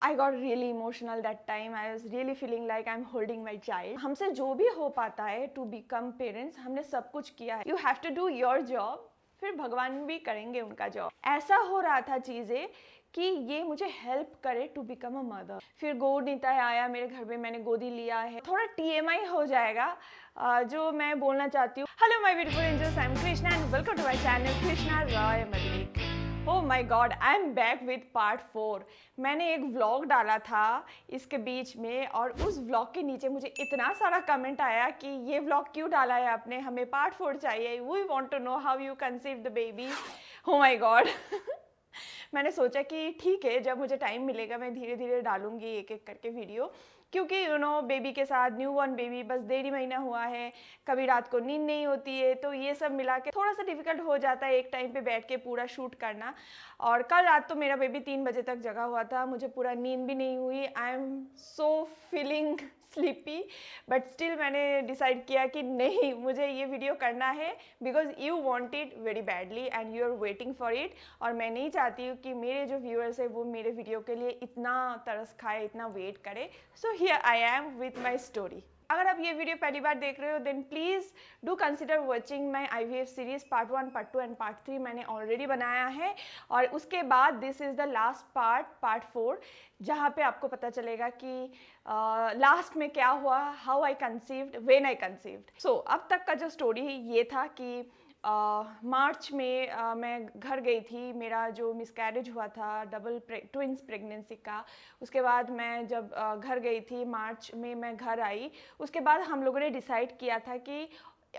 I got really emotional that time. I was really feeling like I'm holding my child. हमसे जो भी हो पाता है to become parents, हमने सब कुछ किया है. You have to do your job, फिर भगवान भी करेंगे उनका जॉब. ऐसा हो रहा था चीज़ें कि ये मुझे हेल्प करे टू बिकम अ मदर. फिर गोद निताय आया मेरे घर में, मैंने गोदी लिया है. थोड़ा TMI हो जाएगा जो मैं बोलना चाहती हूँ. Hello my beautiful angels, I am Krishna and welcome to my channel Krishna Roy Malik. Oh my God, I am back with part 4. मैंने एक व्लॉग डाला था इसके बीच में और उस व्लॉग के नीचे मुझे इतना सारा कमेंट आया कि ये व्लॉग क्यों डाला है आपने, हमें पार्ट 4 चाहिए. We want to know how you conceive the baby. Oh my God. मैंने सोचा कि ठीक है, जब मुझे टाइम मिलेगा मैं धीरे धीरे डालूंगी एक एक करके वीडियो, क्योंकि बेबी के साथ न्यू बॉर्न बेबी बस 1.5 महीना हुआ है, कभी रात को नींद नहीं होती है, तो ये सब मिला के थोड़ा सा डिफिकल्ट हो जाता है एक टाइम पे बैठ के पूरा शूट करना. और कल रात तो मेरा बेबी 3 बजे तक जगा हुआ था, मुझे पूरा नींद भी नहीं हुई. I am so feeling sleepy, but still मैंने डिसाइड किया कि नहीं, मुझे ये वीडियो करना है because you want it very badly and you are waiting for it. और मैं नहीं चाहती हूँ कि मेरे जो व्यूअर्स है वो मेरे वीडियो के लिए इतना तरस खाए, इतना वेट करे. So here I am with my story. अगर आप ये वीडियो पहली बार देख रहे हो then please do consider watching my IVF series part 1, part 2 and part 3 मैंने ऑलरेडी बनाया है. और उसके बाद this is the last part 4, जहाँ पे आपको पता चलेगा कि लास्ट में क्या हुआ, how I conceived, when I conceived. So अब तक का जो स्टोरी ये था कि मार्च में मैं घर गई थी. मेरा जो मिसकैरेज हुआ था ट्विंस प्रेगनेंसी का, उसके बाद मैं जब घर गई थी मार्च में, मैं घर आई. उसके बाद हम लोगों ने डिसाइड किया था कि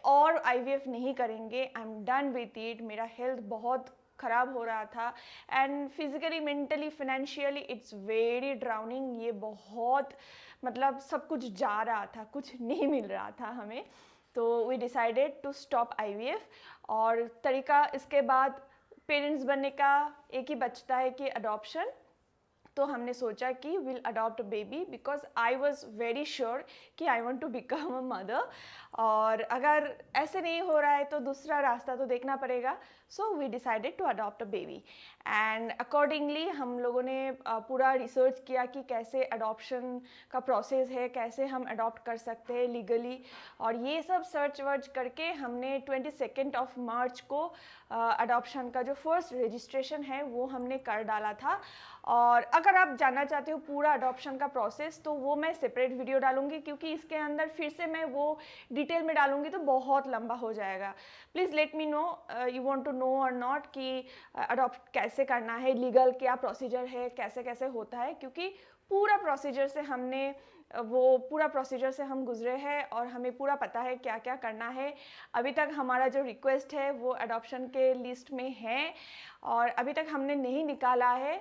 और IVF नहीं करेंगे. I am done with it. मेरा हेल्थ बहुत ख़राब हो रहा था and physically, mentally, financially it's very drowning. ये बहुत मतलब सब कुछ जा रहा था, कुछ नहीं मिल रहा था हमें. तो we decided to stop IVF. और तरीका इसके बाद पेरेंट्स बनने का एक ही बचता है कि अडॉप्शन. तो हमने सोचा कि will adopt a baby because I was very sure कि I want to become a mother. और अगर ऐसे नहीं हो रहा है तो दूसरा रास्ता तो देखना पड़ेगा. So we decided to adopt a baby and accordingly हम लोगों ने पूरा रिसर्च किया कि कैसे अडॉप्शन का प्रोसेस है, कैसे हम अडॉप्ट कर सकते हैं लीगली. और ये सब सर्च वर्च करके हमने 22 मार्च को अडॉप्शन का जो फर्स्ट रजिस्ट्रेशन है वो हमने कर डाला था. और अगर आप जानना चाहते हो पूरा अडॉप्शन का प्रोसेस तो वो मैं सेपरेट वीडियो डालूंगी, क्योंकि इसके अंदर फिर से मैं वो डिटेल में डालूंगी तो बहुत लंबा हो जाएगा. Please let me know you want to know और नॉट कि अडॉप्ट कैसे करना है, लीगल क्या प्रोसीजर है, कैसे कैसे होता है, क्योंकि पूरा प्रोसीजर से हम गुजरे हैं और हमें पूरा पता है क्या क्या करना है. अभी तक हमारा जो रिक्वेस्ट है वो अडॉप्शन के लिस्ट में है और अभी तक हमने नहीं निकाला है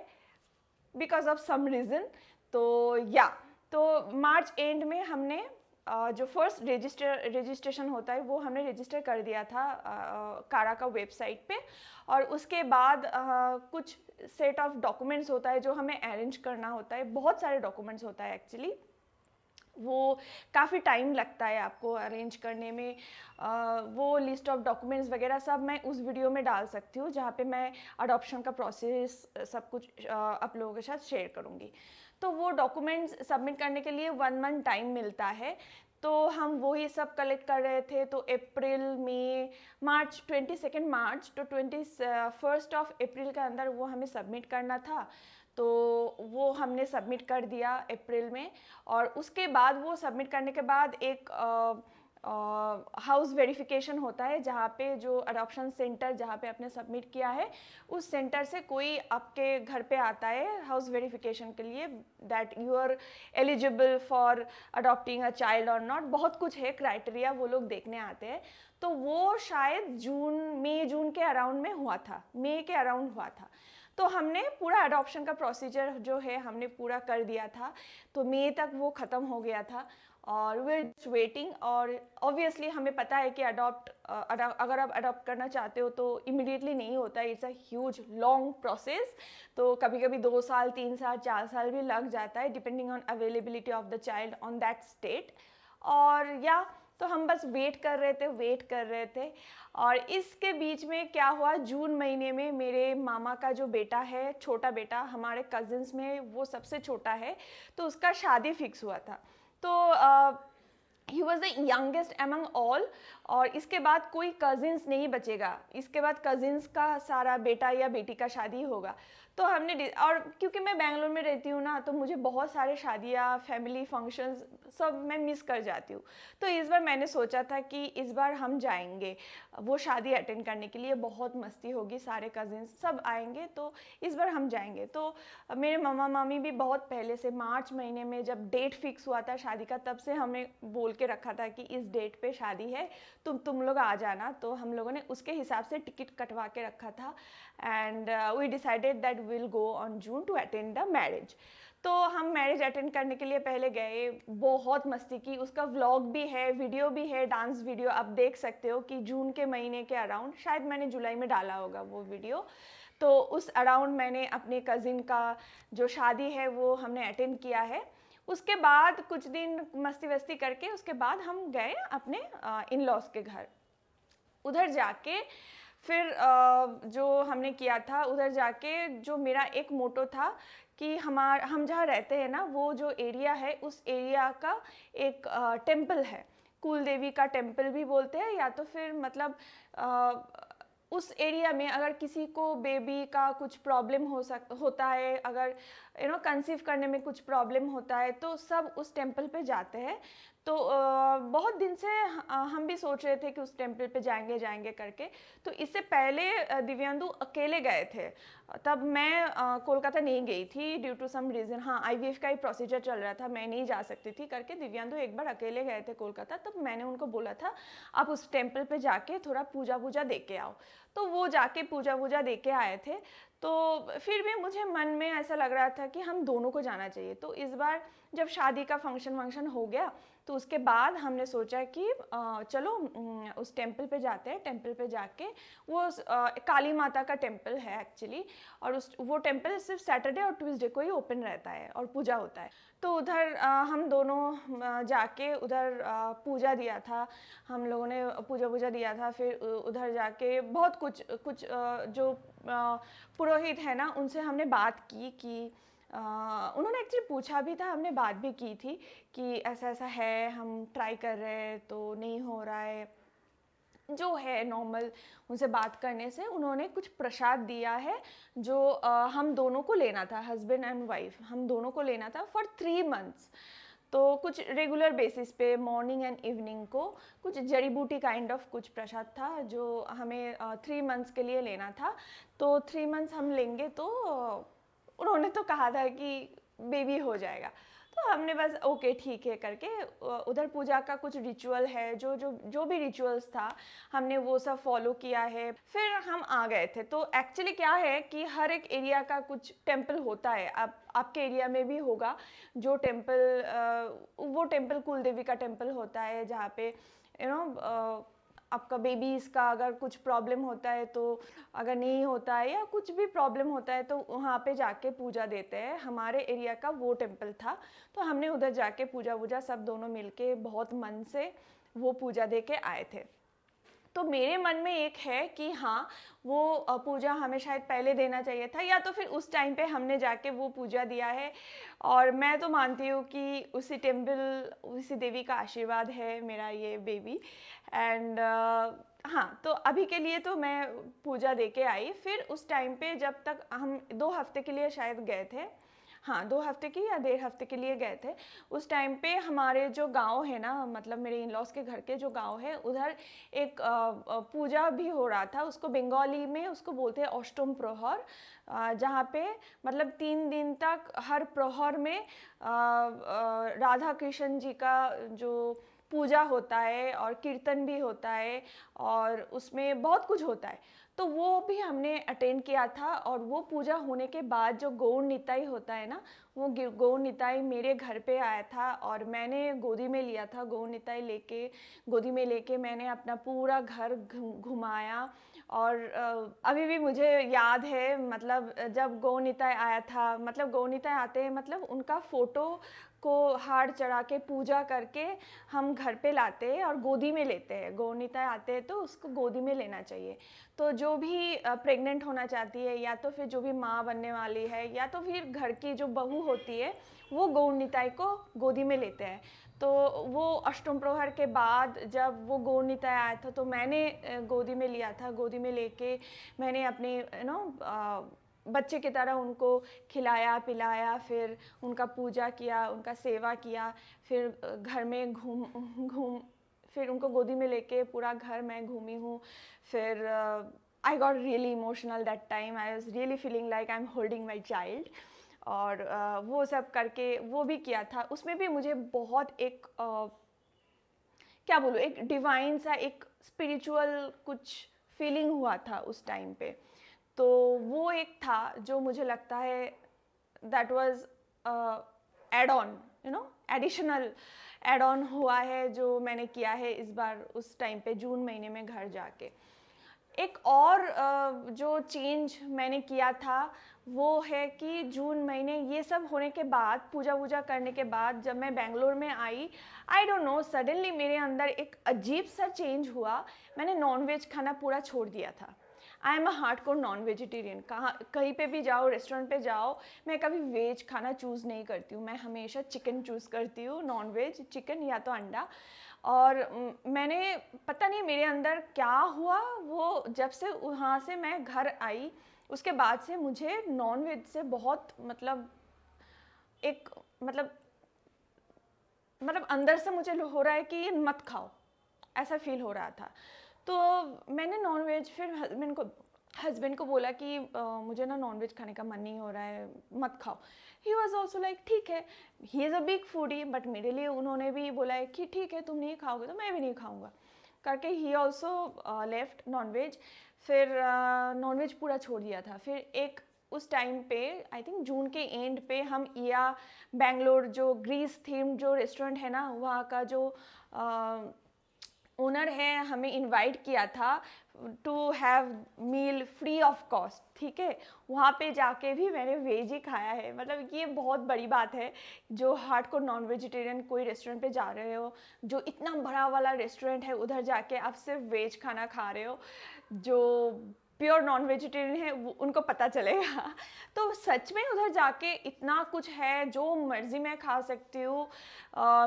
बिकॉज ऑफ सम रीज़न. तो मार्च एंड में हमने जो फर्स्ट रजिस्ट्रेशन होता है वो हमने रजिस्टर कर दिया था कारा का वेबसाइट पे. और उसके बाद कुछ सेट ऑफ डॉक्यूमेंट्स होता है जो हमें अरेंज करना होता है. बहुत सारे डॉक्यूमेंट्स होता है एक्चुअली, वो काफ़ी टाइम लगता है आपको अरेंज करने में. वो लिस्ट ऑफ डॉक्यूमेंट्स वगैरह सब मैं उस वीडियो में डाल सकती हूँ जहाँ पे मैं अडॉप्शन का प्रोसेस सब कुछ आप लोगों के साथ शेयर करूँगी. तो वो डॉक्यूमेंट्स सबमिट करने के लिए 1 मंथ टाइम मिलता है. तो हम वही सब कलेक्ट कर रहे थे. तो अप्रैल में मार्च 22 मार्च तो 21 अप्रैल के अंदर वो हमें सबमिट करना था. तो वो हमने सबमिट कर दिया अप्रैल में. और उसके बाद वो सबमिट करने के बाद एक हाउस वेरिफिकेशन होता है जहाँ पे जो अडॉप्शन सेंटर जहाँ पे आपने सबमिट किया है उस सेंटर से कोई आपके घर पे आता है हाउस वेरिफिकेशन के लिए, that you are eligible for adopting a child और नॉट. बहुत कुछ है क्राइटेरिया, वो लोग देखने आते हैं. तो वो शायद जून के अराउंड में हुआ था, मई के अराउंड हुआ था. तो हमने पूरा अडॉप्शन का प्रोसीजर जो है हमने पूरा कर दिया था. तो मई तक वो ख़त्म हो गया था और वी आर जस्ट वेटिंग. और ऑब्वियसली हमें पता है कि अगर आप अडॉप्ट करना चाहते हो तो इमिडिएटली नहीं होता है, it's a huge long process. तो कभी कभी 2 साल, 3 साल, 4 साल भी लग जाता है depending on availability of the child on that state. और तो हम बस वेट कर रहे थे। और इसके बीच में क्या हुआ, जून महीने में मेरे मामा का जो बेटा है, छोटा बेटा, हमारे कजिन्स में वो सबसे छोटा है, तो उसका शादी फिक्स हुआ था। तो he was the youngest among all, और इसके बाद कोई कजिन्स नहीं बचेगा, इसके बाद कजिन्स का सारा बेटा या बेटी का शादी होगा। तो हमने, और क्योंकि मैं बेंगलोर में रहती हूँ ना, तो मुझे बहुत सारे शादियाँ, फैमिली फंक्शंस सब मैं मिस कर जाती हूँ। तो इस बार मैंने सोचा था कि इस बार हम जाएंगे वो शादी अटेंड करने के लिए, बहुत मस्ती होगी, सारे कजिन्स सब आएंगे, तो इस बार हम जाएंगे। तो मेरे मामा मामी भी बहुत पहले से, मार्च महीने में जब डेट फिक्स हुआ था शादी का, तब से हमें बोल के रखा था कि इस डेट पे शादी है, तुम लोग आ जाना। तो हम लोगों ने उसके हिसाब से टिकट कटवा के रखा था, and we decided that will go on June to attend the marriage. तो हम मैरिज अटेंड करने के लिए पहले गए, बहुत मस्ती की, उसका व्लॉग भी है, वीडियो भी है, डांस वीडियो आप देख सकते हो कि जून के महीने के अराउंड, शायद मैंने जुलाई में डाला होगा वो वीडियो। तो उस अराउंड मैंने अपने कज़िन का जो शादी है वो हमने अटेंड किया है। उसके बाद कुछ दिन मस्ती वस्ती करके उसके बाद हम गए अपने इन लॉज के घर। उधर जाके फिर जो हमने किया था, उधर जाके जो मेरा एक मोटो था कि हम जहाँ रहते हैं ना, वो जो एरिया है, उस एरिया का एक टेम्पल है, कुल देवी का टेम्पल भी बोलते हैं, या तो फिर मतलब उस एरिया में अगर किसी को बेबी का कुछ प्रॉब्लम होता है, अगर कंसीव करने में कुछ प्रॉब्लम होता है, तो सब उस टेम्पल पे जाते हैं। तो बहुत दिन से हम भी सोच रहे थे कि उस टेम्पल पे जाएंगे करके। तो इससे पहले दिव्यांदु अकेले गए थे, तब मैं कोलकाता नहीं गई थी ड्यू टू सम रीज़न। हाँ, आईवीएफ का ही प्रोसीजर चल रहा था, मैं नहीं जा सकती थी करके दिव्यांदु एक बार अकेले गए थे कोलकाता। तब मैंने उनको बोला था आप उस टेम्पल पे जाके थोड़ा पूजा वूजा दे के आओ। तो वो जाके पूजा वूजा दे के आए थे। तो फिर भी मुझे मन में ऐसा लग रहा था कि हम दोनों को जाना चाहिए। तो इस बार जब शादी का फंक्शन हो गया, तो उसके बाद हमने सोचा कि चलो उस टेम्पल पे जाते हैं। टेम्पल पे जाके, वो काली माता का टेम्पल है एक्चुअली, और वो टेम्पल सिर्फ सैटरडे और ट्यूसडे को ही ओपन रहता है और पूजा होता है। तो उधर हम दोनों जाके उधर पूजा दिया था, हम लोगों ने पूजा वूजा दिया था। फिर उधर जाके बहुत कुछ जो पुरोहित है ना, उनसे हमने बात की कि उन्होंने एक्चुअली पूछा भी था, हमने बात भी की थी कि ऐसा ऐसा है, हम ट्राई कर रहे हैं तो नहीं हो रहा है, जो है नॉर्मल। उनसे बात करने से उन्होंने कुछ प्रसाद दिया है जो हम दोनों को लेना था, हस्बैंड एंड वाइफ हम दोनों को लेना था फॉर 3 मंथ्स। तो कुछ रेगुलर बेसिस पे मॉर्निंग एंड इवनिंग को कुछ जड़ी बूटी काइंड ऑफ कुछ प्रसाद था जो हमें 3 मंथ्स के लिए लेना था। तो 3 मंथ्स हम लेंगे तो उन्होंने तो कहा था कि बेबी हो जाएगा। तो हमने बस ओके ठीक है करके, उधर पूजा का कुछ रिचुअल है, जो भी रिचुअल्स था हमने वो सब फॉलो किया है। फिर हम आ गए थे। तो एक्चुअली क्या है कि हर एक एरिया का कुछ टेम्पल होता है, आपके एरिया में भी होगा जो टेम्पल, वो टेम्पल कुल देवी का टेम्पल होता है, जहाँ पे आपका बेबीज़ का अगर कुछ प्रॉब्लम होता है, तो अगर नहीं होता है या कुछ भी प्रॉब्लम होता है, तो वहाँ पे जाके पूजा देते हैं। हमारे एरिया का वो टेम्पल था, तो हमने उधर जाके पूजा वूजा सब दोनों मिलके बहुत मन से वो पूजा दे के आए थे। तो मेरे मन में एक है कि हाँ, वो पूजा हमें शायद पहले देना चाहिए था, या तो फिर उस टाइम पे हमने जाके वो पूजा दिया है। और मैं तो मानती हूँ कि उसी टेम्पल, उसी देवी का आशीर्वाद है मेरा ये बेबी। एंड हाँ, तो अभी के लिए तो मैं पूजा दे के आई। फिर उस टाइम पे जब तक हम 2 हफ्ते के लिए शायद गए थे, हाँ 2 हफ्ते की या 1.5 हफ्ते के लिए गए थे। उस टाइम पे हमारे जो गांव है ना, मतलब मेरे इन लॉज के घर के जो गांव है, उधर एक पूजा भी हो रहा था। उसको बंगाली में उसको बोलते हैं अष्टम प्रहर, जहाँ पे मतलब 3 दिन तक हर प्रहर में राधा कृष्ण जी का जो पूजा होता है और कीर्तन भी होता है, और उसमें बहुत कुछ होता है। तो वो भी हमने अटेंड किया था। और वो पूजा होने के बाद जो गौर निताई होता है ना, वो गौर निताई मेरे घर पे आया था, और मैंने गोदी में लिया था। गौर निताई गोदी में लेके मैंने अपना पूरा घर घुमाया, और अभी भी मुझे याद है, मतलब जब गौनिताय आया था, मतलब गौनिताय आते हैं, मतलब उनका फ़ोटो को हार चढ़ा के पूजा करके हम घर पे लाते हैं और गोदी में लेते हैं। गौनिताय आते हैं तो उसको गोदी में लेना चाहिए। तो जो भी प्रेग्नेंट होना चाहती है, या तो फिर जो भी माँ बनने वाली है, या तो फिर घर की जो बहू होती है, वो गौनिताय को गोदी में लेते हैं। तो वो अष्टम प्रहर के बाद जब वो गौनिताय आया था, तो मैंने गोदी में लिया था। गोदी में लेके मैंने अपने बच्चे की तरह उनको खिलाया पिलाया, फिर उनका पूजा किया, उनका सेवा किया, फिर घर में घूम घूम फिर उनको गोदी में लेके पूरा घर मैं घूमी हूँ। फिर I got really emotional that time. I was really feeling like I am holding my child. और वो सब करके वो भी किया था। उसमें भी मुझे बहुत एक क्या बोलूँ, एक डिवाइन सा, एक स्पिरिचुअल कुछ फीलिंग हुआ था उस टाइम पे। तो वो एक था जो मुझे लगता है that was add on, additional add on हुआ है, जो मैंने किया है इस बार उस टाइम पे जून महीने में घर जाके। एक और जो चेंज मैंने किया था वो है कि जून महीने ये सब होने के बाद, पूजा वूजा करने के बाद, जब मैं बेंगलोर में आई, आई डोंट नो, सडनली मेरे अंदर एक अजीब सा चेंज हुआ। मैंने नॉनवेज खाना पूरा छोड़ दिया था। आई am a hardcore non vegetarian. कहीं पे भी जाओ, रेस्टोरेंट पे जाओ, मैं कभी वेज खाना चूज़ नहीं करती हूँ। मैं हमेशा चिकन चूज़ करती हूँ, नॉन वेज चिकन या तो अंडा। और मैंने, पता नहीं मेरे अंदर क्या हुआ, वो जब से वहाँ से मैं घर आई उसके बाद से मुझे नॉन वेज से बहुत एक मतलब अंदर से मुझे हो रहा है कि ये मत खाओ, ऐसा फील हो रहा था। तो मैंने नॉन वेज फिर हस्बैंड को बोला कि मुझे ना नॉन वेज खाने का मन नहीं हो रहा है, मत खाओ। ही वॉज ऑल्सो लाइक ठीक है, he is a big foodie, but मेरे लिए उन्होंने भी बोला है कि ठीक है तुम नहीं खाओगे तो मैं भी नहीं खाऊंगा करके he also left non veg. फिर नॉन वेज पूरा छोड़ दिया था। फिर एक उस टाइम पे, आई थिंक जून के एंड पे, हम या बेंगलोर जो ग्रीस थीम जो रेस्टोरेंट है ना, वहाँ का जो ओनर है, हमें इनवाइट किया था to have meal free of cost. ठीक है, वहाँ पे जाके भी मैंने वेज ही खाया है। मतलब ये बहुत बड़ी बात है, जो हार्डकोर नॉन वेजिटेरियन कोई रेस्टोरेंट पे जा रहे हो, जो इतना बड़ा वाला रेस्टोरेंट है, उधर जाके आप सिर्फ वेज खाना खा रहे हो। जो प्योर नॉन वेजिटेरियन है उनको पता चलेगा। तो सच में उधर जाके इतना कुछ है, जो मर्जी मैं खा सकती हूँ,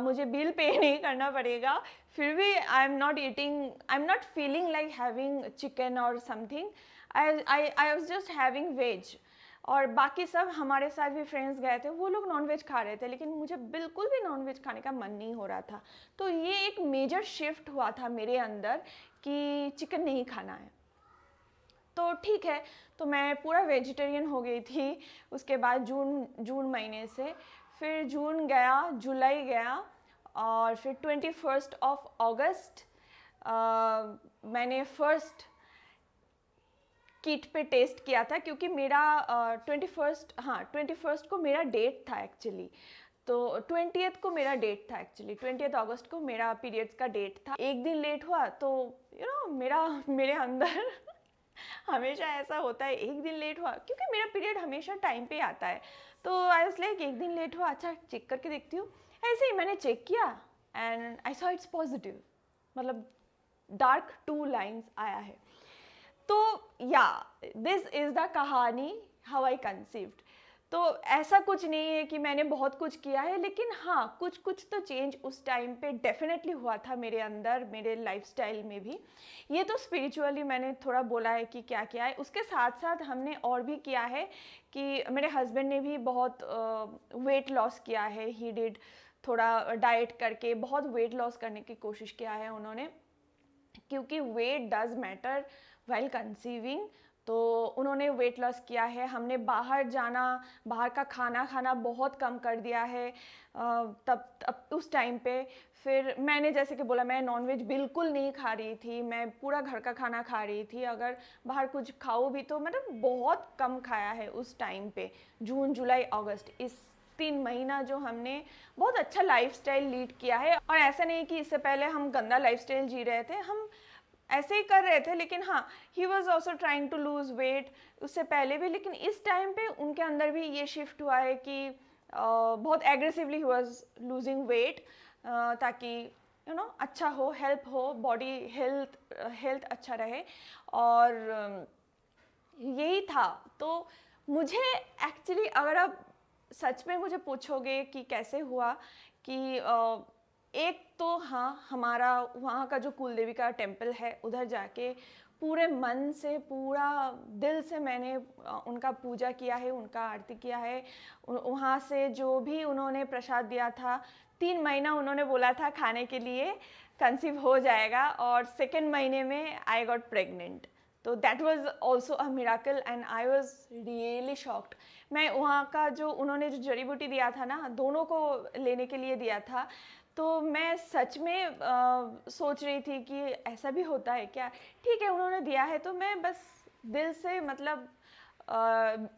मुझे बिल पे नहीं करना पड़ेगा। फिर भी I am not feeling like having chicken और something. I was just having veg. और बाकी सब हमारे साथ भी फ्रेंड्स गए थे, वो लोग नॉनवेज खा रहे थे, लेकिन मुझे बिल्कुल भी नॉनवेज खाने का मन नहीं हो रहा था। तो ये एक मेजर शिफ्ट हुआ था मेरे अंदर कि चिकन नहीं खाना है। तो ठीक है, तो मैं पूरा वेजिटेरियन हो गई थी उसके बाद जून महीने से। फिर जून गया, जुलाई गया, और फिर 21 अगस्त मैंने फर्स्ट किट पे टेस्ट किया था, क्योंकि मेरा 21 को मेरा डेट था एक्चुअली। तो 20th को मेरा डेट था एक्चुअली, 20 अगस्त को मेरा पीरियड्स का डेट था। एक दिन लेट हुआ तो मेरे अंदर हमेशा ऐसा होता है, एक दिन लेट हुआ, क्योंकि मेरा पीरियड हमेशा टाइम पे आता है। तो आई वाज लाइक एक दिन लेट हुआ, अच्छा चेक करके देखती हूँ। ऐसे ही मैंने चेक किया and I saw it's positive, मतलब डार्क 2 लाइन्स आया है। तो या दिस इज़ द कहानी हाउ आई कंसीव्ड। तो ऐसा कुछ नहीं है कि मैंने बहुत कुछ किया है, लेकिन हाँ कुछ कुछ तो चेंज उस टाइम पे डेफिनेटली हुआ था मेरे अंदर, मेरे लाइफस्टाइल में भी। ये तो स्पिरिचुअली मैंने थोड़ा बोला है कि क्या किया है। उसके साथ साथ हमने और भी किया है कि मेरे हस्बैंड ने भी बहुत वेट लॉस किया है। ही डिड, थोड़ा डाइट करके बहुत वेट लॉस करने की कोशिश किया है उन्होंने, क्योंकि weight does matter while conceiving. तो उन्होंने वेट लॉस किया है। हमने बाहर का खाना खाना बहुत कम कर दिया है तब उस टाइम पे। फिर मैंने जैसे कि बोला, मैं नॉनवेज बिल्कुल नहीं खा रही थी, मैं पूरा घर का खाना खा रही थी। अगर बाहर कुछ खाओ भी तो मतलब बहुत कम खाया है उस टाइम पे। जून जुलाई अगस्त इस 3 महीना जो हमने बहुत अच्छा लाइफस्टाइल लीड किया है। और ऐसा नहीं कि इससे पहले हम गंदा लाइफस्टाइल जी रहे थे, हम ऐसे ही कर रहे थे, लेकिन हाँ, he was also trying to lose weight उससे पहले भी, लेकिन इस टाइम पे उनके अंदर भी ये शिफ्ट हुआ है कि बहुत aggressively he was losing weight, ताकि अच्छा हो, हेल्प हो, बॉडी हेल्थ हेल्थ अच्छा रहे। और यही था। तो मुझे एक्चुअली, अगर आप सच में मुझे पूछोगे कि कैसे हुआ, कि एक तो हाँ, हमारा वहाँ का जो कुलदेवी का टेम्पल है, उधर जाके पूरे मन से, पूरा दिल से मैंने उनका पूजा किया है, उनका आरती किया है। वहाँ से जो भी उन्होंने प्रसाद दिया था, 3 महीना उन्होंने बोला था खाने के लिए, कंसीव हो जाएगा, और सेकेंड महीने में आई गॉट प्रेग्नेंट। तो that was also a miracle and I was really shocked. मैं वहाँ का जो उन्होंने जो जड़ी बूटी दिया था ना, दोनों को लेने के लिए दिया था, तो मैं सच में सोच रही थी कि ऐसा भी होता है क्या। ठीक है, उन्होंने दिया है, तो मैं बस दिल से, मतलब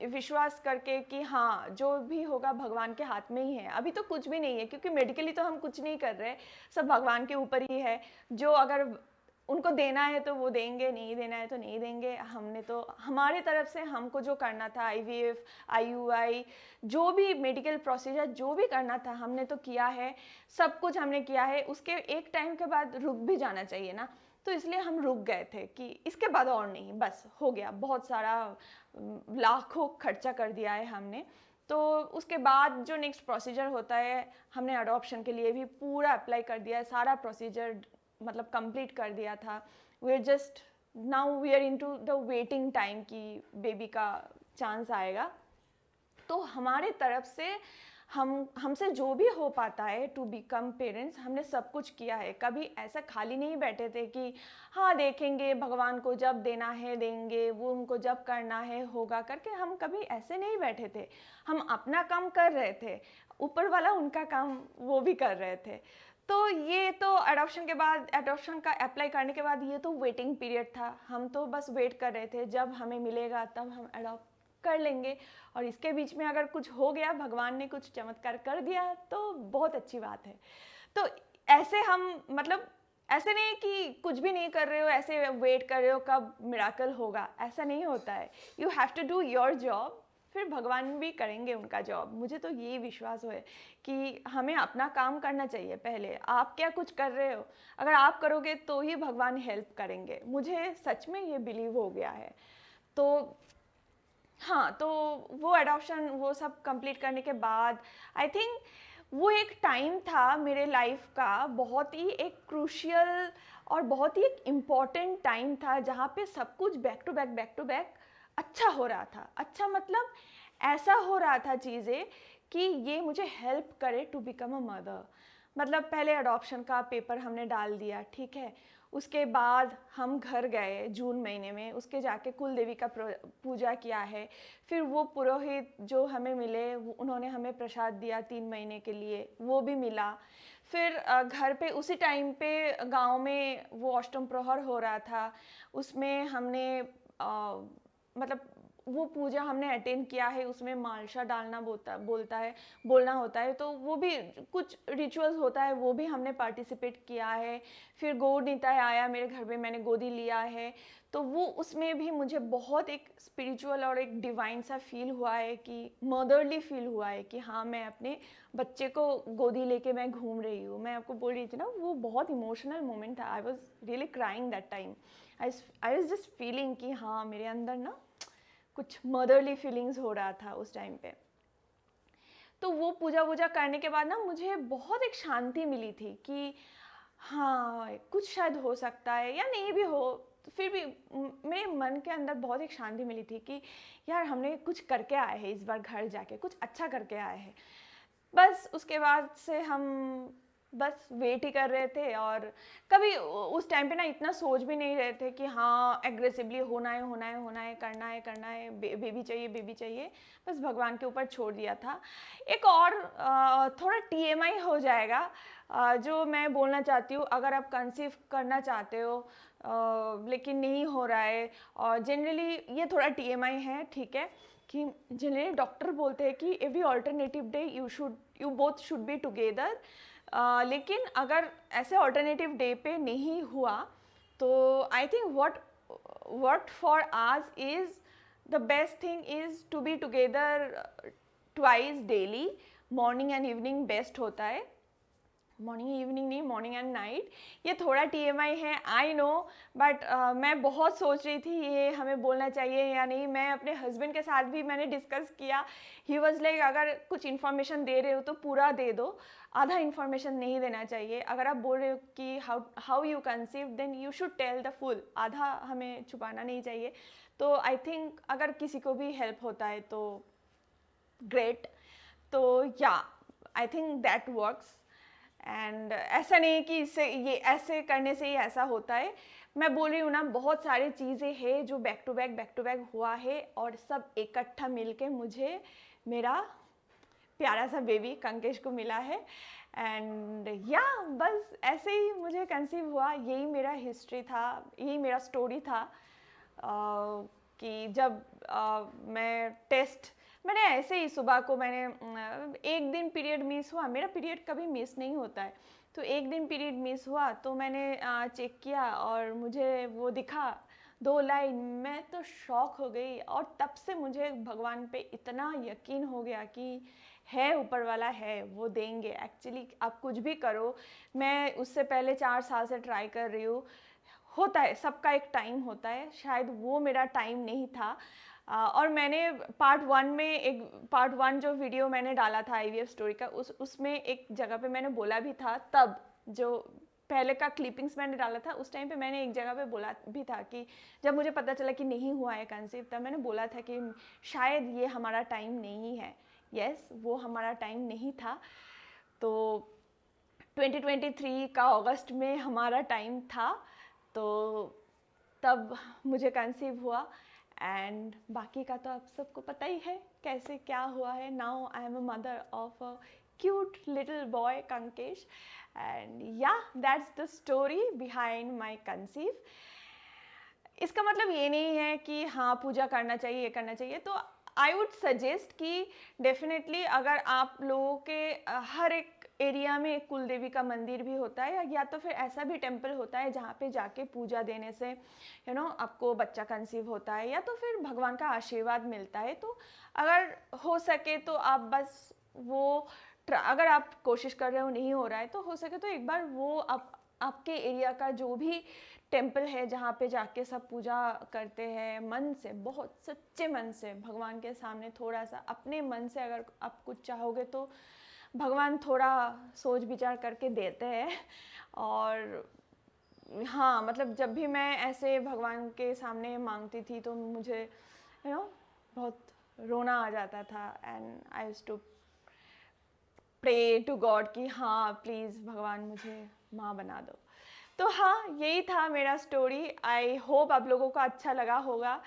विश्वास करके कि हाँ, जो भी होगा भगवान के हाथ में ही है। अभी तो कुछ भी नहीं है, क्योंकि मेडिकली तो हम कुछ नहीं कर रहे, सब भगवान के ऊपर ही है। जो अगर उनको देना है तो वो देंगे, नहीं देना है तो नहीं देंगे। हमने तो हमारे तरफ से हमको जो करना था, IVF, IUI, जो भी मेडिकल प्रोसीजर जो भी करना था, हमने तो किया है, सब कुछ हमने किया है। उसके एक टाइम के बाद रुक भी जाना चाहिए ना, तो इसलिए हम रुक गए थे कि इसके बाद और नहीं, बस हो गया, बहुत सारा लाखों खर्चा कर दिया है हमने। तो उसके बाद जो नेक्स्ट प्रोसीजर होता है, हमने अडॉप्शन के लिए भी पूरा अप्लाई कर दिया है, सारा प्रोसीजर मतलब कंप्लीट कर दिया था। We are just now we are into the waiting time कि बेबी का चांस आएगा। तो हमारे तरफ से हमसे जो भी हो पाता है टू बिकम पेरेंट्स, हमने सब कुछ किया है। कभी ऐसा खाली नहीं बैठे थे कि हाँ देखेंगे, भगवान को जब देना है देंगे, वो उनको जब करना है होगा करके, हम कभी ऐसे नहीं बैठे थे। हम अपना काम कर रहे थे, ऊपर वाला उनका काम वो भी कर रहे थे। तो ये तो अडॉप्शन के बाद, अडॉप्शन का अप्लाई करने के बाद, ये तो वेटिंग पीरियड था। हम तो बस वेट कर रहे थे, जब हमें मिलेगा तब हम अडॉप्ट कर लेंगे। और इसके बीच में अगर कुछ हो गया, भगवान ने कुछ चमत्कार कर दिया, तो बहुत अच्छी बात है। तो ऐसे हम, मतलब ऐसे नहीं कि कुछ भी नहीं कर रहे हो, ऐसे वेट कर रहे हो कब मिराकल होगा, ऐसा नहीं होता है। You have to do your job, फिर भगवान भी करेंगे उनका जॉब। मुझे तो यही विश्वास है कि हमें अपना काम करना चाहिए पहले। आप क्या कुछ कर रहे हो, अगर आप करोगे तो ही भगवान हेल्प करेंगे। मुझे सच में ये बिलीव हो गया है। तो हाँ, तो वो अडॉप्शन वो सब कंप्लीट करने के बाद, आई थिंक वो एक टाइम था मेरे लाइफ का, बहुत ही एक क्रूशियल और बहुत ही एक इम्पॉर्टेंट टाइम था, जहाँ पे सब कुछ बैक टू बैक अच्छा हो रहा था। अच्छा मतलब ऐसा हो रहा था चीज़ें कि ये मुझे हेल्प करे टू बिकम अ मदर। मतलब पहले अडॉप्शन का पेपर हमने डाल दिया, ठीक है। उसके बाद हम घर गए जून महीने में, उसके जाके कुल देवी का पूजा किया है। फिर वो पुरोहित जो हमें मिले, उन्होंने हमें प्रसाद दिया 3 महीने के लिए, वो भी मिला। फिर घर पे उसी टाइम पे गांव में वो अष्टम प्रहर हो रहा था, उसमें हमने मतलब वो पूजा हमने अटेंड किया है। उसमें मालशा डालना बोलना होता है, तो वो भी कुछ रिचुअल्स होता है, वो भी हमने पार्टिसिपेट किया है। फिर गोद निताय आया मेरे घर में, मैंने गोदी लिया है। तो वो उसमें भी मुझे बहुत एक स्पिरिचुअल और एक डिवाइन सा फील हुआ है, कि मदरली फील हुआ है कि हाँ, मैं अपने बच्चे को गोदी लेके मैं घूम रही हूँ। मैं आपको बोल रही थी ना, वो बहुत इमोशनल मोमेंट था। I was really crying that time. I was just feeling कि हाँ, मेरे अंदर ना कुछ मदरली फीलिंग्स हो रहा था उस टाइम पे। तो वो पूजा वूजा करने के बाद ना, मुझे बहुत एक शांति मिली थी कि हाँ, कुछ शायद हो सकता है, या नहीं भी हो, तो फिर भी मेरे मन के अंदर बहुत एक शांति मिली थी कि यार, हमने कुछ करके आए हैं, इस बार घर जाके कुछ अच्छा करके आए हैं। बस उसके बाद से हम बस वेट ही कर रहे थे। और कभी उस टाइम पे ना इतना सोच भी नहीं रहे थे कि हाँ, एग्रेसिवली होना है, करना है, बेबी चाहिए। बस भगवान के ऊपर छोड़ दिया था। एक और थोड़ा TMI हो जाएगा, जो मैं बोलना चाहती हूँ। अगर आप कंसीव करना चाहते हो लेकिन नहीं हो रहा है, और जनरली ये थोड़ा TMI है, ठीक है, कि जनरली डॉक्टर बोलते हैं कि every alternative day you both should be together. लेकिन अगर ऐसे ऑल्टरनेटिव डे पे नहीं हुआ, तो I think what for us is the best thing is to be together twice daily. Morning and evening best होता है, मॉर्निंग इवनिंग नहीं, मॉर्निंग एंड नाइट। ये थोड़ा TMI है, आई नो, बट मैं बहुत सोच रही थी ये हमें बोलना चाहिए या नहीं। मैं अपने हस्बैंड के साथ भी मैंने डिस्कस किया। ही वॉज लाइक अगर कुछ इन्फॉर्मेशन दे रहे हो तो पूरा दे दो, आधा इन्फॉर्मेशन नहीं देना चाहिए। अगर आप बोल रहे हो कि how you conceive, then you should tell the full, आधा हमें छुपाना नहीं चाहिए। तो आई थिंक अगर किसी को भी हेल्प होता है तो ग्रेट। तो या I think that works. And ऐसा नहीं कि इससे ये ऐसे करने से ही ऐसा होता है। मैं बोल रही हूँ ना, बहुत सारी चीज़ें हैं जो बैक टू बैक हुआ है और सब इकट्ठा मिलके मुझे मेरा प्यारा सा बेबी कंकेश को मिला है। एंड या बस ऐसे ही मुझे कंसीव हुआ। यही मेरा हिस्ट्री था, यही मेरा स्टोरी था। कि जब मैं टेस्ट, मैंने ऐसे ही सुबह को मैंने एक दिन पीरियड मिस हुआ, मेरा पीरियड कभी मिस नहीं होता है, तो एक दिन पीरियड मिस हुआ तो मैंने चेक किया और मुझे वो दिखा 2 लाइन। मैं तो शॉक हो गई और तब से मुझे भगवान पे इतना यकीन हो गया कि है, ऊपर वाला है, वो देंगे। एक्चुअली आप कुछ भी करो, मैं उससे पहले 4 साल से ट्राई कर रही हूँ। होता है, सबका एक टाइम होता है, शायद वो मेरा टाइम नहीं था। और मैंने पार्ट 1 जो वीडियो मैंने डाला था IVF स्टोरी का, उसमें एक जगह पे मैंने बोला भी था, तब जो पहले का क्लिपिंग्स मैंने डाला था उस टाइम पे मैंने एक जगह पे बोला भी था कि जब मुझे पता चला कि नहीं हुआ है कंसीव, तब मैंने बोला था कि शायद ये हमारा टाइम नहीं है। यस, वो हमारा टाइम नहीं था। तो 2023 का अगस्त में हमारा टाइम था, तो तब मुझे कंसीव हुआ। एंड बाकी का तो आप सबको पता ही है कैसे क्या हुआ है। Now I am a mother of a cute little boy Kankesh. And yeah that's the story behind my conceive. इसका मतलब ये नहीं है कि हाँ पूजा करना चाहिए, ये करना चाहिए। तो आई वुड सजेस्ट कि डेफिनेटली अगर आप लोगों के हर एक एरिया में एक कुल देवी का मंदिर भी होता है, या तो फिर ऐसा भी टेम्पल होता है जहाँ पे जाके पूजा देने से आपको बच्चा कंसीव होता है, या तो फिर भगवान का आशीर्वाद मिलता है। तो अगर हो सके तो आप बस वो अगर आप कोशिश कर रहे हो, नहीं हो रहा है, तो हो सके तो एक बार वो आपके एरिया का जो भी टेम्पल है जहाँ पे जाके सब पूजा करते हैं, मन से, बहुत सच्चे मन से भगवान के सामने थोड़ा सा अपने मन से अगर आप कुछ चाहोगे तो भगवान थोड़ा सोच विचार करके देते हैं। और हाँ, मतलब जब भी मैं ऐसे भगवान के सामने मांगती थी तो मुझे बहुत रोना आ जाता था। And I used to pray to God कि हाँ प्लीज़ भगवान मुझे माँ बना दो। तो हाँ, यही था मेरा स्टोरी। आई होप आप लोगों को अच्छा लगा होगा।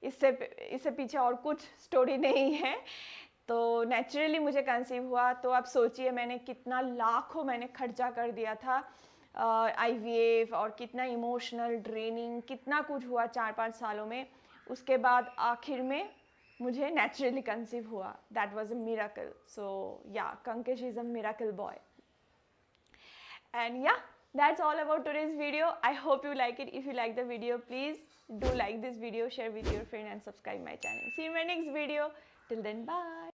इससे पीछे और कुछ स्टोरी नहीं है। तो नेचुरली मुझे कंसीव हुआ, तो आप सोचिए मैंने कितना लाखों मैंने खर्चा कर दिया था IVF, और कितना इमोशनल ड्रेनिंग, कितना कुछ हुआ 4-5 सालों में। उसके बाद आखिर में मुझे नेचुरली कंसीव हुआ। That was a miracle. So yeah, Kankesh is a miracle boy. And yeah, that's all about today's video. I hope you like it. If you like the video, please do like this video, share with your friend and subscribe my channel. See you in my next video. Till then, bye.